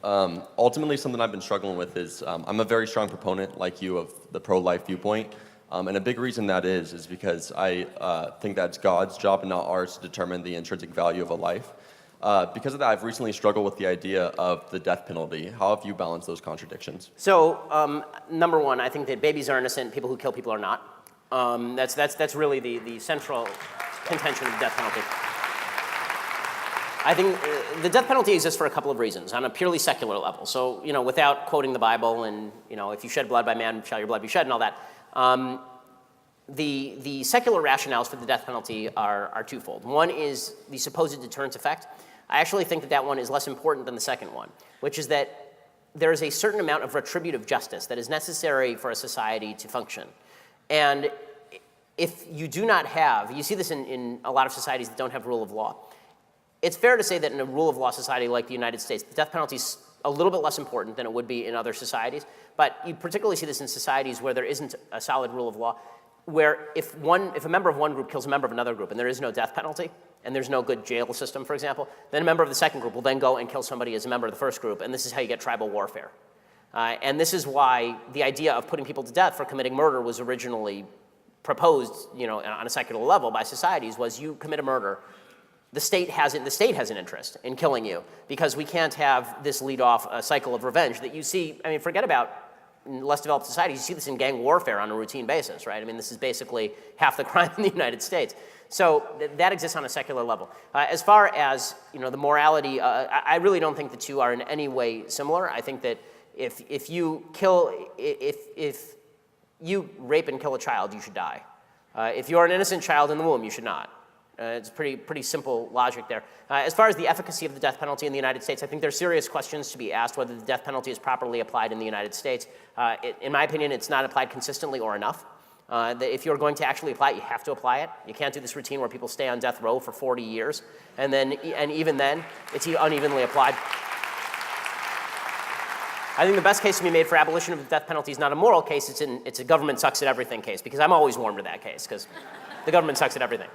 Ultimately, something I've been struggling with is I'm a very strong proponent, like you, of the pro-life viewpoint. And a big reason that is because I think that's God's job and not ours to determine the intrinsic value of a life. Because of that, I've recently struggled with the idea of the death penalty. How have you balanced those contradictions? So, number one, I think that babies are innocent, people who kill people are not. That's really the central contention of the death penalty. I think the death penalty exists for a couple of reasons on a purely secular level. So, without quoting the Bible and, if you shed blood by man, shall your blood be shed and all that. The secular rationales for the death penalty are twofold. One is the supposed deterrence effect. I actually think that one is less important than the second one, which is that there is a certain amount of retributive justice that is necessary for a society to function. And if you do not have, you see this in a lot of societies that don't have rule of law. It's fair to say that in a rule of law society like the United States, the death penalty is a little bit less important than it would be in other societies. But you particularly see this in societies where there isn't a solid rule of law, where if a member of one group kills a member of another group and there is no death penalty, and there's no good jail system, for example, then a member of the second group will then go and kill somebody as a member of the first group, and this is how you get tribal warfare. And this is why the idea of putting people to death for committing murder was originally proposed, on a secular level by societies, was you commit a murder, the state has an interest in killing you, because we can't have this lead off a cycle of revenge that you see. Forget about in less developed societies, you see this in gang warfare on a routine basis, right? This is basically half the crime in the United States. So that exists on a secular level. As far as the morality, I really don't think the two are in any way similar. I think that if you rape and kill a child, you should die. If you're an innocent child in the womb, you should not. It's pretty simple logic there. As far as the efficacy of the death penalty in the United States, I think there are serious questions to be asked whether the death penalty is properly applied in the United States. In my opinion, it's not applied consistently or enough. If you're going to actually apply it, you have to apply it. You can't do this routine where people stay on death row for 40 years, and even then, it's unevenly applied. I think the best case to be made for abolition of the death penalty is not a moral case, it's a government sucks at everything case, because I'm always warm to that case, because the government sucks at everything.